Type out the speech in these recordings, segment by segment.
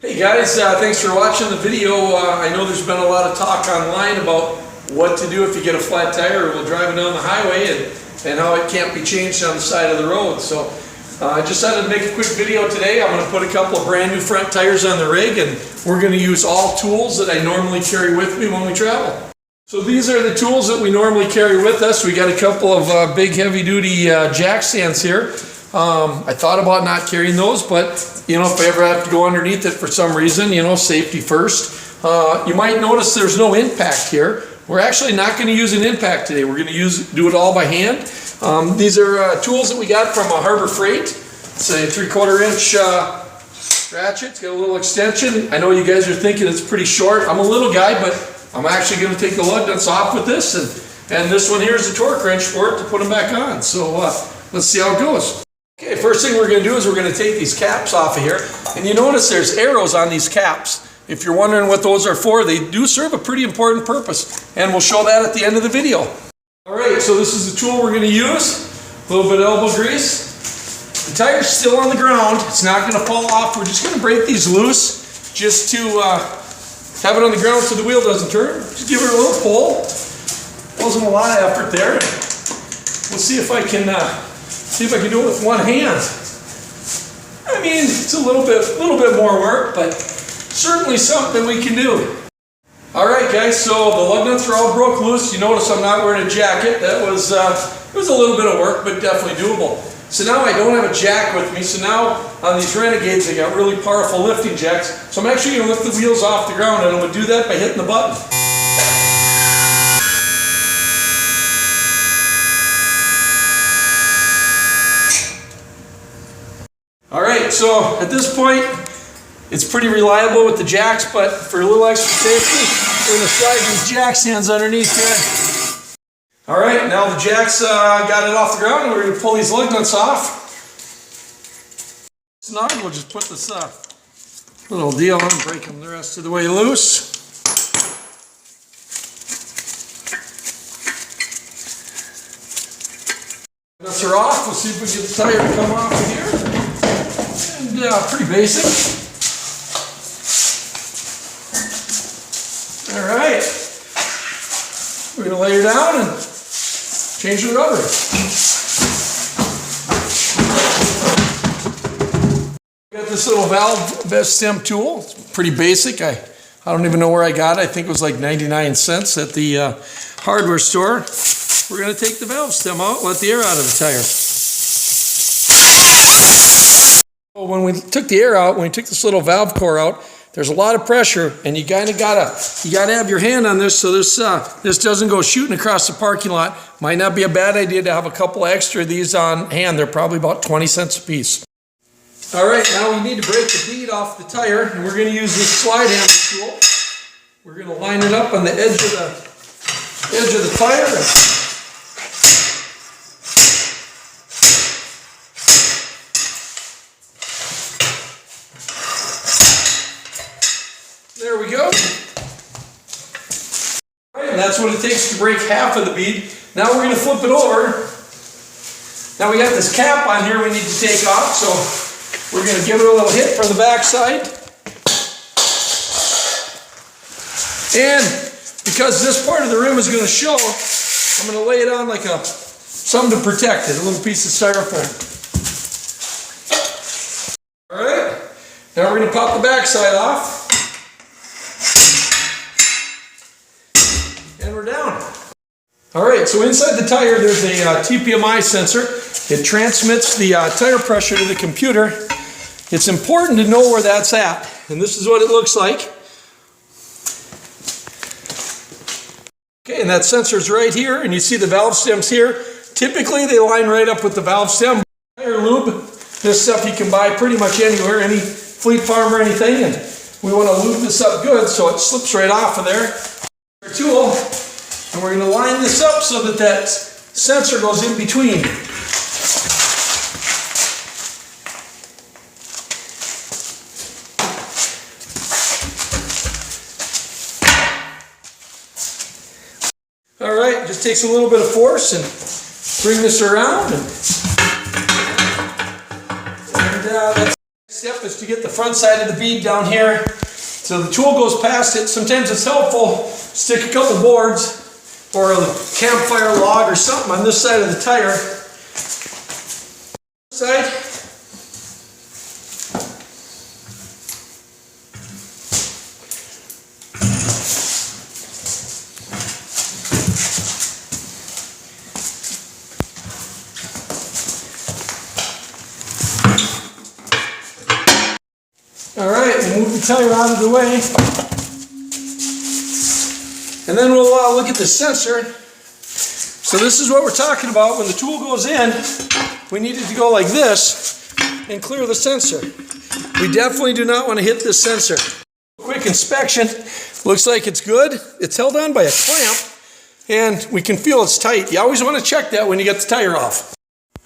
Hey guys, thanks for watching the video. I know there's been a lot of talk online about what to do if you get a flat tire while driving down the highway and how it can't be changed on the side of the road. So I just decided to make a quick video today. I'm going to put a couple of brand new front tires on the rig, and we're going to use all tools that I normally carry with me when we travel. So these are the tools that we normally carry with us. We got a couple of big heavy duty jack stands here. I thought about not carrying those, but you know, if I ever have to go underneath it for some reason, you know, safety first. You might notice there's no impact here. We're actually not going to use an impact today. We're going to do it all by hand. These are tools that we got from Harbor Freight. It's a 3/4 inch ratchet. It's got a little extension. I know you guys are thinking it's pretty short. I'm a little guy, but I'm actually going to take the lug nuts off with this, and this one here is a torque wrench for it to put them back on. So let's see how it goes. Okay, first thing we're going to do is we're going to take these caps off of here, and you notice there's arrows on these caps. If you're wondering what those are for, they do serve a pretty important purpose, and we'll show that at the end of the video. Alright, so this is the tool we're going to use. A little bit of elbow grease. The tire's still on the ground. It's not going to fall off. We're just going to break these loose just to have it on the ground so the wheel doesn't turn. Just give it a little pull. Wasn't a lot of effort there. We'll see if I can do it with one hand. I mean, it's a little bit more work, but certainly something we can do. Alright guys, so the lug nuts are all broke loose. You notice I'm not wearing a jacket. That was it was a little bit of work, but definitely doable. So now I don't have a jack with me, so now on these Renegades I got really powerful lifting jacks. So I'm actually going to lift the wheels off the ground, and I'm going to do that by hitting the button. Alright, so at this point, it's pretty reliable with the jacks, but for a little extra safety, we're going to slide these jack stands underneath here. Alright, now the jacks got it off the ground, and we're going to pull these lug nuts off. So now we'll just put this little deal on and break them the rest of the way loose. Nuts are off. We'll see if we can get the tire to come off of here. And pretty basic. Alright. We're going to lay her down and change the rubber. Got this little valve stem tool. It's pretty basic. I don't even know where I got it. I think it was like 99 cents at the hardware store. We're going to take the valve stem out, let the air out of the tire. Well, when we took the air out, when we took this little valve core out, there's a lot of pressure, and you kind of gotta have your hand on this so this doesn't go shooting across the parking lot. Might not be a bad idea to have a couple extra of these on hand. They're probably about 20 cents a piece. All right, now we need to break the bead off the tire, and we're going to use this slide handle tool. We're going to line it up on the edge of the tire. There we go. All right, and that's what it takes to break half of the bead. Now we're going to flip it over. Now we got this cap on here we need to take off, so we're going to give it a little hit from the back side. And because this part of the rim is going to show, I'm going to lay it on like something to protect it, a little piece of styrofoam. All right, now we're going to pop the back side off. And we're down. Alright, so inside the tire there's a TPMI sensor. It transmits the tire pressure to the computer. It's important to know where that's at. And this is what it looks like. Okay, and that sensor's right here, and you see the valve stems here. Typically they line right up with the valve stem. Tire lube, this stuff you can buy pretty much anywhere, any Fleet Farm or anything. And we want to lube this up good so it slips right off of there. Our tool, and we're going to line this up so that that sensor goes in between. All right, just takes a little bit of force and bring this around, and the next step is to get get the front side of the bead down here so the tool goes past it. Sometimes it's helpful, stick a couple boards or a campfire log or something on this side of the tire. Side. Alright, we'll move the tire out of the way. And then we'll look at the sensor. So this is what we're talking about. When the tool goes in, we need it to go like this and clear the sensor. We definitely do not want to hit this sensor. Quick inspection. Looks like it's good. It's held on by a clamp and we can feel it's tight. You always want to check that when you get the tire off.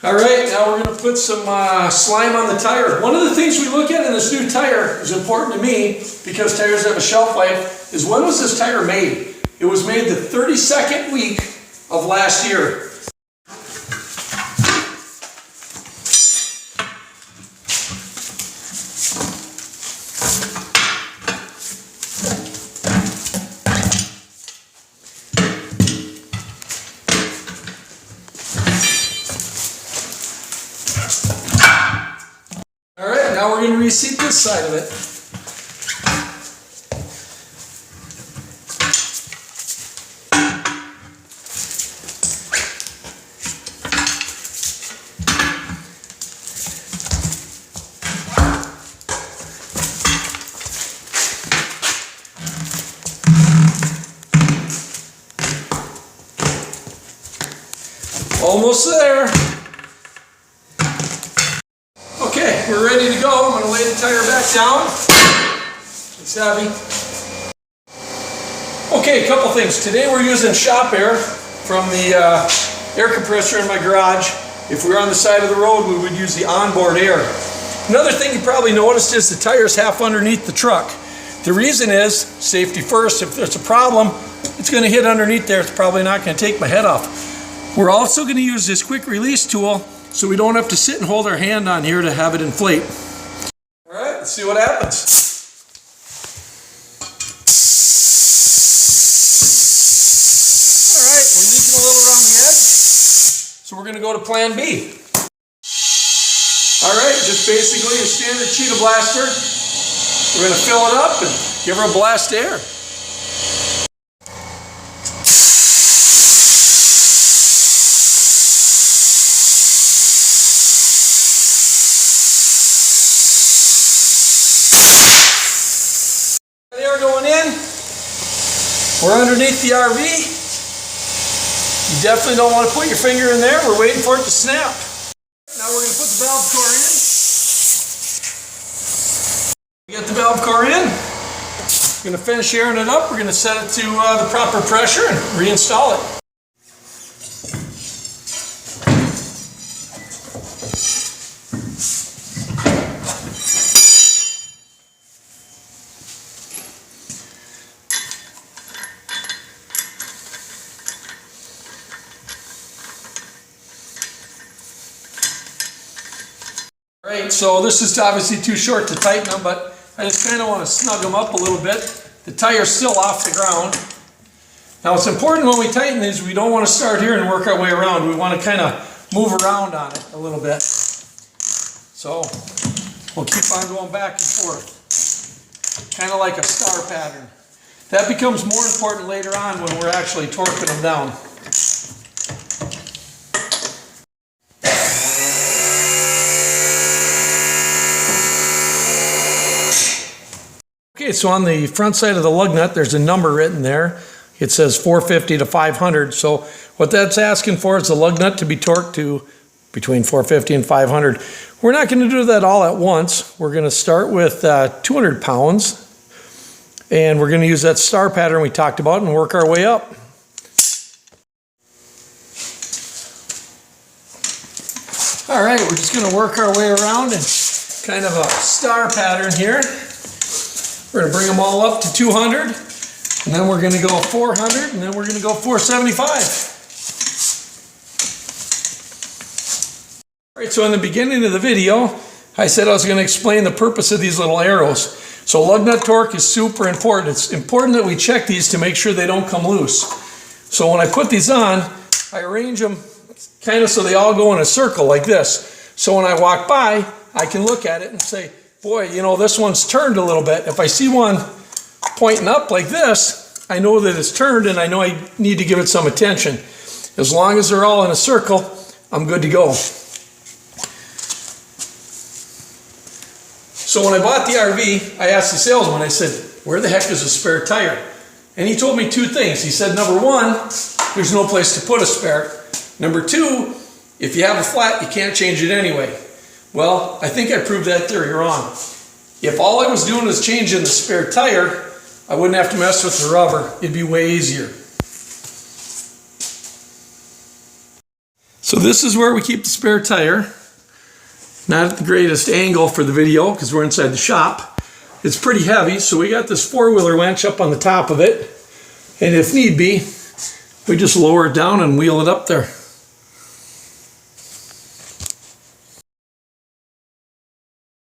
Alright, now we're going to put some slime on the tire. One of the things we look at in this new tire is important to me because tires have a shelf life, is when was this tire made? It was made the 32nd week of last year. Alright, now we're going to reseat this side of it. Almost there. Okay, we're ready to go. I'm going to lay the tire back down. It's heavy. Okay, a couple things. Today we're using shop air from the air compressor in my garage. If we were on the side of the road, we would use the onboard air. Another thing you probably noticed is the tire's half underneath the truck. The reason is safety first. If there's a problem, it's going to hit underneath there. It's probably not going to take my head off. We're also going to use this quick release tool so we don't have to sit and hold our hand on here to have it inflate. All right, let's see what happens. All right, we're leaking a little around the edge, so we're going to go to plan B. All right, just basically a standard cheetah blaster. We're going to fill it up and give her a blast of air. Air going in. We're underneath the RV. You definitely don't want to put your finger in there. We're waiting for it to snap. Now we're going to put the valve core in. We get the valve core in. We're going to finish airing it up. We're going to set it to the proper pressure and reinstall it. Right, so this is obviously too short to tighten them, but I just kind of want to snug them up a little bit. The tire's still off the ground. Now it's important when we tighten these, we don't want to start here and work our way around. We want to kind of move around on it a little bit. So we'll keep on going back and forth. Kind of like a star pattern. That becomes more important later on when we're actually torquing them down. Okay, so on the front side of the lug nut, there's a number written there. It says 450 to 500. So what that's asking for is the lug nut to be torqued to between 450 and 500. We're not going to do that all at once. We're going to start with 200 pounds. And we're going to use that star pattern we talked about and work our way up. All right, we're just going to work our way around in kind of a star pattern here. We're going to bring them all up to 200, and then we're going to go 400, and then we're going to go 475. All right, so in the beginning of the video, I said I was going to explain the purpose of these little arrows. So lug nut torque is super important. It's important that we check these to make sure they don't come loose. So when I put these on, I arrange them kind of so they all go in a circle like this. So when I walk by, I can look at it and say, boy, you know, this one's turned a little bit. If I see one pointing up like this, I know that it's turned and I know I need to give it some attention. As long as they're all in a circle, I'm good to go. So when I bought the RV, I asked the salesman, I said, where the heck is a spare tire? And he told me two things. He said, number one, there's no place to put a spare. Number two, if you have a flat, you can't change it anyway. Well, I think I proved that theory wrong. If all I was doing was changing the spare tire, I wouldn't have to mess with the rubber. It'd be way easier. So this is where we keep the spare tire. Not at the greatest angle for the video because we're inside the shop. It's pretty heavy, so we got this four-wheeler winch up on the top of it. And if need be, we just lower it down and wheel it up there.